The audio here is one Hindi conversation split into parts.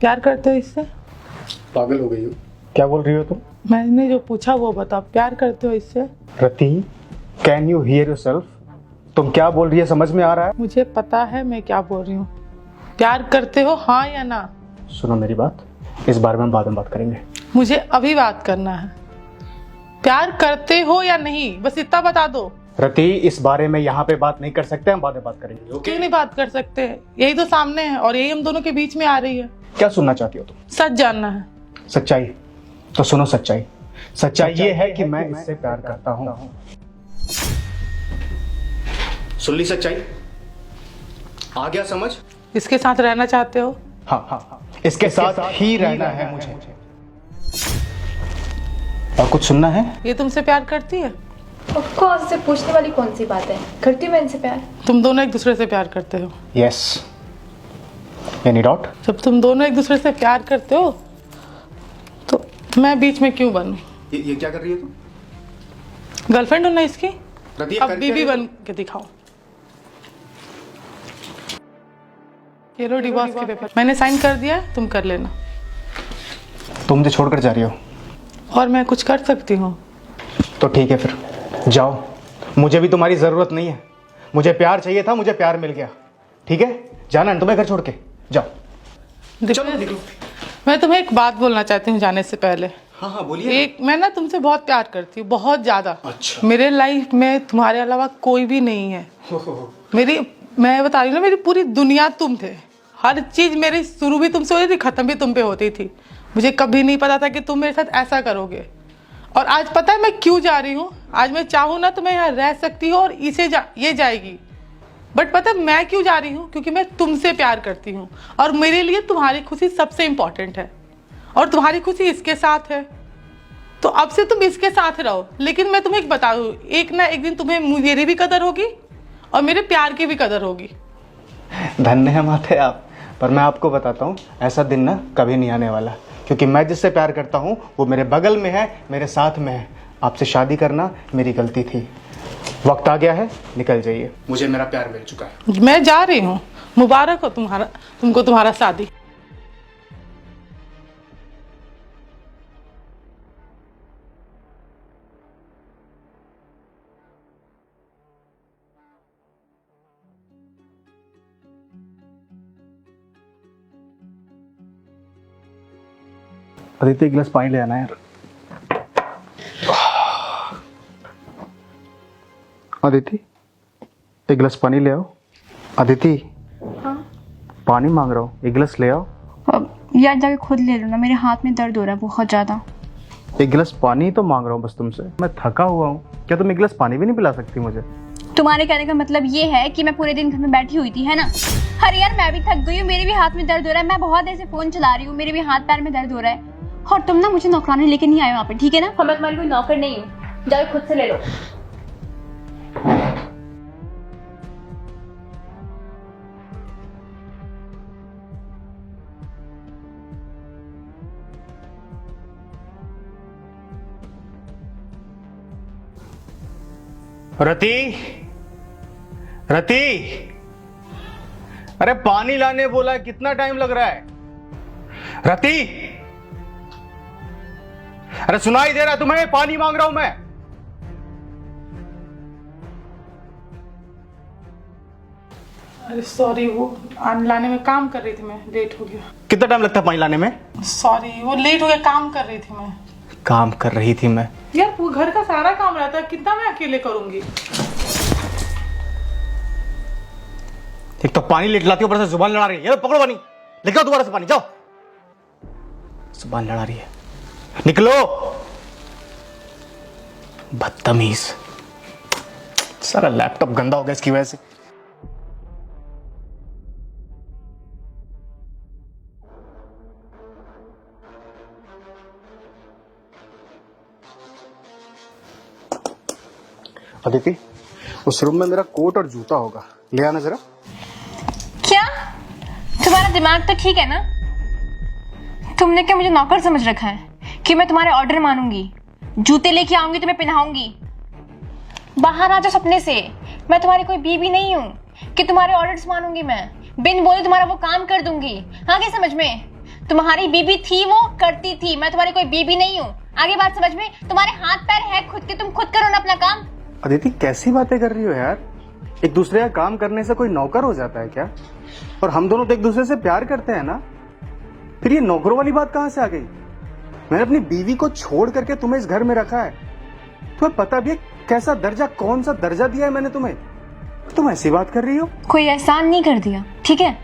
प्यार करते हो इससे? पागल हो गई हो? क्या बोल रही हो तुम? मैंने जो पूछा वो बताओ, प्यार करते हो इससे? रति, कैन यू हियर योरसेल्फ? तुम क्या बोल रही है, समझ में आ रहा है? मुझे पता है मैं क्या बोल रही हूँ। प्यार करते हो, हाँ या ना? सुनो मेरी बात, इस बारे में हम बाद में बात करेंगे। मुझे अभी बात करना है। प्यार करते हो या नहीं, बस इतना बता दो। रति, इस बारे में यहाँ पे बात नहीं कर सकते, हम बाद में बात करेंगे। ओके? क्यों नहीं बात कर सकते? यही तो सामने है और यही हम दोनों के बीच में आ रही है। क्या सुनना चाहती हो तुम? सच जानना है। सच्चाई? तो सुनो सच्चाई। सच्चाई ये है कि मैं इससे प्यार करता हूँ। सुन ली सच्चाई? आ गया समझ? इसके साथ रहना चाहते हो? हाँ, इसके साथ ही रहना है मुझे। और कुछ सुनना है? ये तुमसे प्यार करती है? ऑफ कोर्स, इससे पूछने वाली कौन सी बात है। करती हूँ मैं इनसे प्यार। तुम दोनों एक दूसरे से प्यार करते हो? यस। Any doubt? जब तुम दोनों एक दूसरे से प्यार करते हो तो मैं बीच में क्यों बनूं? ये क्या कर रही है तुम? गर्लफ्रेंड हो ना इसकी? रति, अब बीबी बन के दिखाओ। ये लो डिवोर्स के पेपर, मैंने साइन कर दिया है, तुम कर लेना। तुम मुझे छोड़कर जा रही हो? और मैं कुछ कर सकती हूँ? तो ठीक है, फिर जाओ। मुझे भी तुम्हारी जरूरत नहीं है। मुझे प्यार चाहिए था, मुझे प्यार मिल गया। ठीक है, जाना है तुम्हें घर छोड़ के, जाओ। चलो निकलो। मैं तुम्हें एक बात बोलना चाहती हूँ जाने से पहले। हाँ बोलिए। एक, मैं ना तुमसे बहुत प्यार करती हूँ, बहुत ज्यादा। अच्छा। मेरे लाइफ में तुम्हारे अलावा कोई भी नहीं है। मैं बता रही हूँ ना, मेरी पूरी दुनिया तुम थे। हर चीज मेरी शुरू भी तुमसे होती थी, खत्म भी तुम पे होती थी। मुझे कभी नहीं पता था कि तुम मेरे साथ ऐसा करोगे। और आज पता है मैं क्यों जा रही हूँ? आज मैं चाहूँ ना तो मैं यहाँ रह सकती हूँ और ये जाएगी। बट पता है मैं क्यों जा रही हूँ? क्योंकि मैं तुमसे प्यार करती हूँ और मेरे लिए तुम्हारी खुशी सबसे इम्पोर्टेंट है। और तुम्हारी खुशी इसके साथ है, तो अब से तुम इसके साथ रहो। लेकिन मैं तुम्हें एक बता दूँ, एक ना एक दिन तुम्हें मेरी भी कदर होगी और मेरे प्यार की भी कदर होगी। धन्य है माते आप, पर मैं आपको बताता हूँ, ऐसा दिन ना कभी नहीं आने वाला। क्योंकि मैं जिससे प्यार करता हूँ वो मेरे बगल में है, मेरे साथ में है। आपसे शादी करना मेरी गलती थी। वक्त आ गया है, निकल जाइए। मुझे मेरा प्यार मिल चुका है। मैं जा रही हूँ। मुबारक हो तुमको तुम्हारा शादी। अदिति, एक गिलास पानी ले आना यार। अदिति, एक गिलास पानी ले आओ। अदिति। हाँ? पानी मांग रहा हूँ, एक गिलास ले आओ। यार जाके खुद ले लो ना, मेरे हाथ में दर्द हो रहा है बहुत ज्यादा। एक गिलास पानी तो मांग रहा हूँ बस तुमसे। मैं थका हुआ हूँ, क्या तुम एक गिलास पानी भी नहीं पिला सकती मुझे? तुम्हारे कहने का मतलब ये है कि मैं पूरे दिन घर में बैठी हुई थी, है ना? अरे यार मैं भी थक गई हूँ, मेरे भी हाथ में दर्द हो रहा है। मैं बहुत देर से फोन चला रही हूँ, मेरे भी हाथ पैर में दर्द हो रहा है। और तुम ना मुझे नौकरानी लेके नहीं आए वहाँ पे, ठीक है ना? मैं तुम्हारी कोई नौकर नहीं हूँ, जाओ खुद से ले लो। रति, रति, अरे पानी लाने बोला है, कितना टाइम लग रहा है? रति, अरे सुनाई दे रहा तुम्हें? पानी मांग रहा हूं मैं। अरे सॉरी, वो लाने में काम कर रही थी मैं, लेट हो गया। कितना टाइम लगता है पानी लाने में? सॉरी, वो लेट हो गया, काम कर रही थी मैं। काम कर रही थी मैं? यार वो घर का सारा काम रहता है, कितना मैं अकेले करूंगी? एक तो पानी लेट लाती हो, ऊपर से जुबान लड़ा रही है। ये पकड़ो पानी, लेके आओ दोबारा से पानी, जाओ। जुबान लड़ा रही है, निकलो। बदतमीज। सारा लैपटॉप गंदा हो गया इसकी वजह से। अदिति, उस रूम में मेरा कोट और जूता होगा, ले आना जरा। क्या तुम्हारा दिमाग तो ठीक है ना? तुमने क्या मुझे नौकर समझ रखा है कि मैं तुम्हारे ऑर्डर मानूंगी? जूते लेके आऊंगी, तुम्हें पहनाऊंगी। बाहर आ जाओ सपने से। मैं तुम्हारी कोई बीवी नहीं हूँ कि तुम्हारे ऑर्डर्स मानूंगी। मैं बिन बोले तुम्हारा वो काम कर दूंगी। हाँ, क्या समझ में? तुम्हारी बीबी थी, वो करती थी। मैं तुम्हारी कोई बीबी नहीं हूँ। आगे बात समझ में? तुम्हारे हाथ पैर है खुद के, तुम खुद करो ना अपना काम। अदिति कैसी बातें कर रही हो यार? एक दूसरे का काम करने से कोई नौकर हो जाता है क्या? और हम दोनों तो एक दूसरे से प्यार करते हैं ना, फिर ये नौकरों वाली बात कहां से आ गई? मैंने अपनी बीवी को छोड़ करके तुम्हें इस घर में रखा है। तुम्हें पता भी है कैसा दर्जा, कौन सा दर्जा दिया है मैंने तुम्हें? तुम ऐसी बात कर रही हो? कोई एहसान नहीं कर दिया, ठीक है?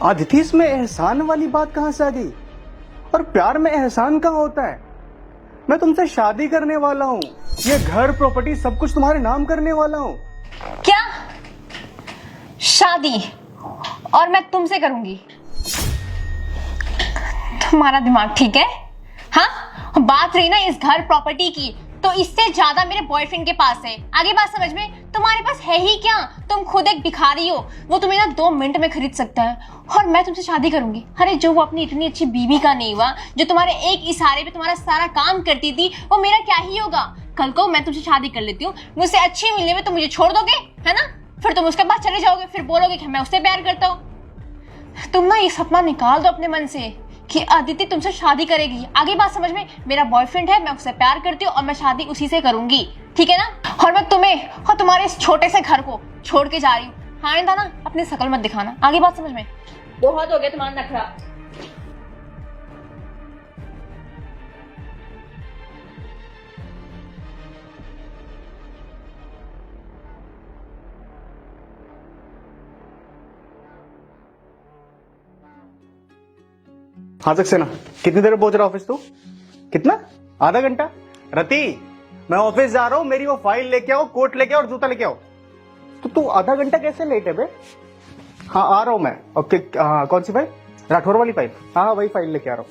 अदिति इसमें एहसान वाली बात कहां से आ गई? और प्यार में एहसान कहां होता है? मैं तुमसे शादी करने वाला हूँ, ये घर प्रॉपर्टी सब कुछ तुम्हारे नाम करने वाला हूँ। क्या शादी? और मैं तुमसे करूंगी? तुम्हारा दिमाग ठीक है? हाँ, बात रही ना इस घर प्रॉपर्टी की, तो इससे ज्यादा मेरे बॉयफ्रेंड के पास है। आगे बात समझ में? तुम्हारे पास है ही क्या? तुम खुद एक भिखारी हो, वो तुम्हें ना 2 मिनट में खरीद सकता है, और मैं तुमसे शादी करूंगी। अरे जो वो अपनी इतनी अच्छी बीवी का नहीं हुआ, जो तुम्हारे एक इशारे पे तुम्हारा सारा काम करती थी, वो मेरा क्या ही होगा? कल को मैं तुमसे शादी कर लेती हूँ, मुझसे अच्छी मिलने में तुम मुझे छोड़ दोगे, है ना? फिर तुम उसके पास चले जाओगे, फिर बोलोगे कि मैं उससे प्यार करता हूँ। तुम ना ये सपना निकाल दो अपने मन से कि अदिति तुमसे शादी करेगी। आगे बात समझ में? मेरा बॉयफ्रेंड है, मैं उससे प्यार करती हूँ, और मैं शादी उसी से करूंगी, ठीक है ना? और मैं तुम्हें और तुम्हारे इस छोटे से घर को छोड़ के जा रही हूँ। हाँ आइंदा ना अपनी शकल मत दिखाना। आगे बात समझ में? बहुत हो गया तुम्हारा नखरा। हाँ सक्सेना, कितनी देर में पहुंच रहा ऑफिस तू? कितना? आधा घंटा? रति, मैं ऑफिस जा रहा हूँ, मेरी वो फाइल लेके आओ, कोट लेके आओ और जूता लेके आओ। तो तू आधा घंटा कैसे लेट है बे? हाँ आ रहा हूँ मैं। ओके, हाँ कौन सी फाइल? राठौर वाली फाइल? हाँ हाँ वही फाइल लेके आ रहा हूँ।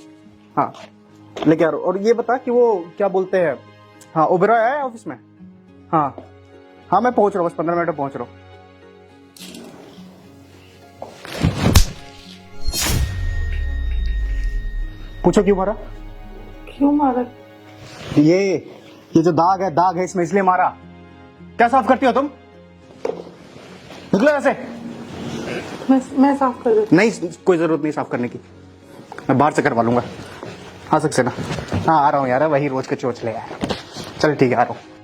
हाँ लेके आ रहा हूँ। और ये बता कि वो क्या बोलते हैं, हाँ ओबेरॉय आया है ऑफिस में? हाँ हाँ मैं पहुंच रहा हूँ, बस 15 मिनट में पहुंच रहा हूँ। पूछो क्यों मारा? क्यों मारा? ये जो दाग है इसमें, इसलिए मारा। क्या साफ करती हो तुम? निकलो ऐसे। मैं साफ कर देती। नहीं, कोई जरूरत नहीं साफ करने की, मैं बाहर से करवा लूंगा। हाँ सक्सेना, हाँ आ रहा हूँ यार, वही रोज के चोचले यार। चल ठीक है, आ रहा हूँ।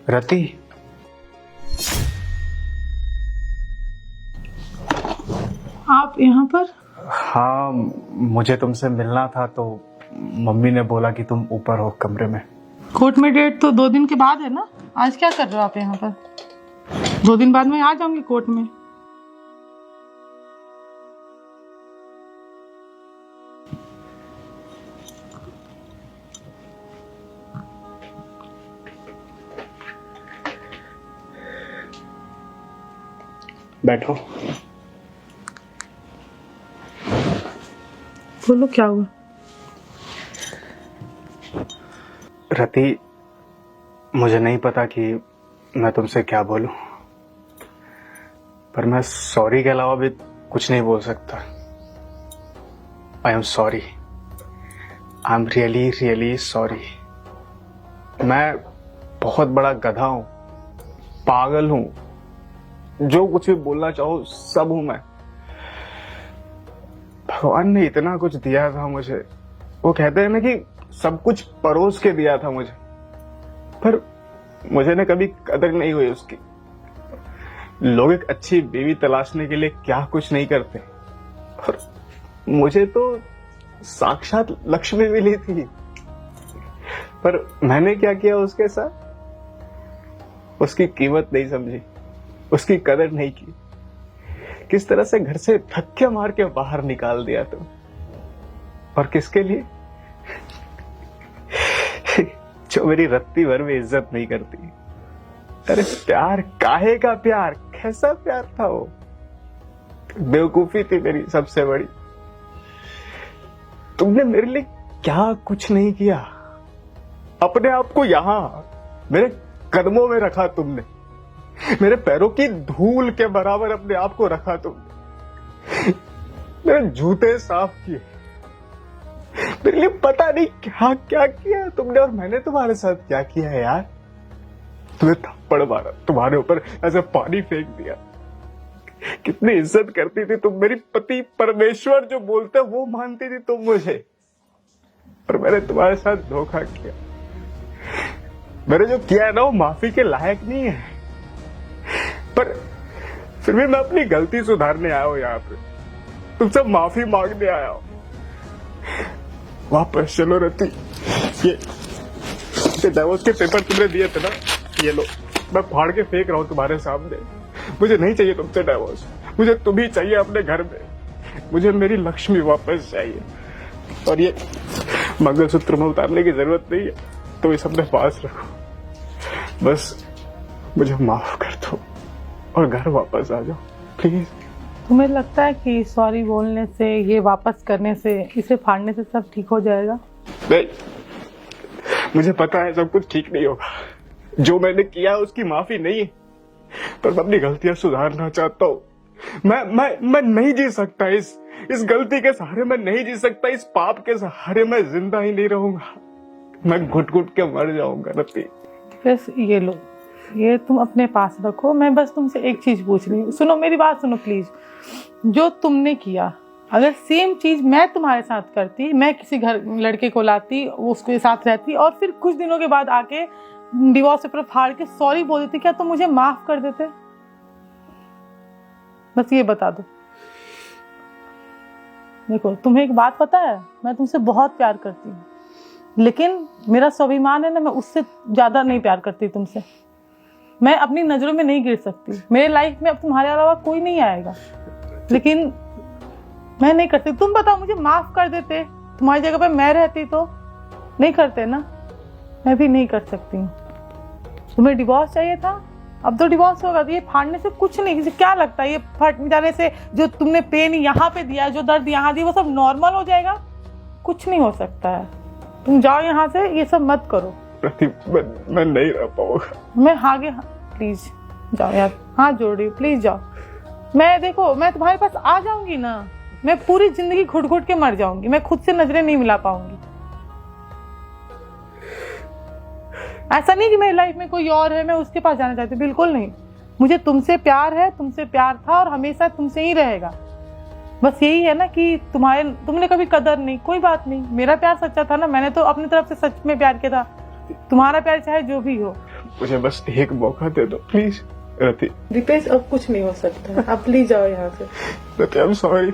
रति, आप यहाँ पर? हाँ मुझे तुमसे मिलना था, तो मम्मी ने बोला कि तुम ऊपर हो कमरे में। कोर्ट में डेट तो 2 दिन के बाद है ना? आज क्या कर रहे हो आप यहाँ पर? 2 दिन बाद मैं आ जाऊंगी कोर्ट में। बैठो। बोलो क्या हुआ? रति, मुझे नहीं पता कि मैं तुमसे क्या बोलूं, पर मैं सॉरी के अलावा भी कुछ नहीं बोल सकता। आई am sorry, I am really really sorry. मैं बहुत बड़ा गधा हूं, पागल हूं, जो कुछ भी बोलना चाहो सब हूं मैं। भगवान ने इतना कुछ दिया था मुझे, वो कहते हैं ना कि सब कुछ परोस के दिया था मुझे, पर मुझे ना कभी कदर नहीं हुई उसकी। लोग एक अच्छी बीवी तलाशने के लिए क्या कुछ नहीं करते, और मुझे तो साक्षात लक्ष्मी मिली थी, पर मैंने क्या किया उसके साथ? उसकी कीमत नहीं समझी, उसकी कदर नहीं की। किस तरह से घर से धक्के मार के बाहर निकाल दिया तुम, और किसके लिए? जो मेरी रत्ती भर में इज्जत नहीं करती। अरे प्यार काहे का प्यार, कैसा प्यार था वो? बेवकूफी थी मेरी सबसे बड़ी। तुमने मेरे लिए क्या कुछ नहीं किया, अपने आप को यहां मेरे कदमों में रखा तुमने, मेरे पैरों की धूल के बराबर अपने आप को रखा तुमने, मेरे जूते साफ किए, मेरे लिए पता नहीं क्या क्या किया तुमने, और मैंने तुम्हारे साथ क्या किया है यार। तुम्हें थप्पड़ मारा, तुम्हारे ऊपर ऐसे पानी फेंक दिया। कितनी इज्जत करती थी तुम, मेरी पति परमेश्वर जो बोलते वो मानती थी तुम मुझे, पर मैंने तुम्हारे साथ धोखा किया। मैंने जो किया है ना वो माफी के लायक नहीं है, पर फिर भी मैं अपनी गलती सुधारने आया हूं यहाँ पे, तुमसे माफी मांगने आया हूं। वापस चलो रति, ये डाइवोर्स के पेपर तुमने दिए थे ना, ये लो, मैं फाड़ के फेंक रहा हूं तुम्हारे सामने। मुझे नहीं चाहिए तुमसे डाइवोर्स, मुझे तुम ही चाहिए अपने घर में। मुझे मेरी लक्ष्मी वापस चाहिए, और ये मंगलसूत्र में उतारने की जरूरत नहीं है, तो इसे अपने पास रखो। बस मुझे माफ कर दो और घर वापस आ जाओ प्लीज। तुम्हें लगता है कि सॉरी बोलने से, ये वापस करने से, इसे फाड़ने से सब ठीक हो जाएगा? नहीं, मुझे पता है सब कुछ ठीक नहीं होगा। जो मैंने किया है उसकी माफी नहीं है, पर मैं अपनी गलतियां सुधारना चाहता हूँ। मैं नहीं जी सकता इस गलती के सहारे, मैं नहीं जी सकता इस पाप के सहारे। मैं जिंदा ही नहीं रहूंगा, मैं घुट घुट के मर जाऊंगा रति। बस ये लो, ये तुम अपने पास रखो। मैं बस तुमसे एक चीज पूछ रही हूँ, सुनो मेरी बात सुनो प्लीज। जो तुमने किया, अगर सेम चीज मैं तुम्हारे साथ करती, मैं किसी घर लड़के को लाती, उसके साथ रहती, और फिर कुछ दिनों के बाद आके डिवोर्स पेपर फाड़ के सॉरी बोल देती, क्या तुम मुझे माफ कर देते? बस ये बता दो। देखो, तुम्हें एक बात पता है, मैं तुमसे बहुत प्यार करती हूँ, लेकिन मेरा स्वाभिमान है ना, मैं उससे ज्यादा नहीं प्यार करती तुमसे। मैं अपनी नजरों में नहीं गिर सकती। मेरे लाइफ में अब तुम्हारे अलावा कोई नहीं आएगा, लेकिन मैं नहीं करती। तुम बताओ, मुझे माफ कर देते, तुम्हारी जगह पे मैं रहती तो? नहीं करते ना, मैं भी नहीं कर सकती हूँ। तुम्हें डिवोर्स चाहिए था, अब तो डिवोर्स होगा। तो ये फाड़ने से कुछ नहीं, किसी क्या लगता है ये फट जाने से जो तुमने पेन यहाँ पे दिया, जो दर्द यहाँ दिया, वो सब नॉर्मल हो जाएगा? कुछ नहीं हो सकता है। तुम जाओ यहाँ से, ये सब मत करो। मैं नहीं रह पाऊंगा। मैं आगे, प्लीज जाओ यार, हाथ जोड़ रही हूँ, प्लीज जाओ। मैं देखो, मैं तुम्हारे पास आ जाऊंगी ना, मैं पूरी जिंदगी घुट घुट के मर जाऊंगी, मैं खुद से नजरें नहीं मिला पाऊंगी। ऐसा नहीं कि मेरी लाइफ में कोई और है, मैं उसके पास जाना चाहती, बिल्कुल नहीं। मुझे तुमसे प्यार है, तुमसे प्यार था और हमेशा तुमसे ही रहेगा। बस यही है ना कि तुमने कभी कदर नहीं, कोई बात नहीं। मेरा प्यार सच्चा था ना, मैंने तो अपनी तरफ से सच में प्यार किया था। तुम्हारा प्यार चाहे जो भी हो। मुझे बस एक मौका दे दो प्लीज रति। दीपेश, अब कुछ नहीं हो सकता, आप प्लीज जाओ यहाँ से। Rati, I am sorry.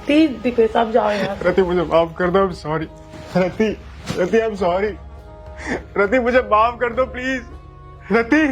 Please Deepesh, आप जाओ यहाँ से। रति, मुझे माफ कर दो, I am sorry. Rati, I am sorry. Rati, मुझे माफ कर दो प्लीज। रति।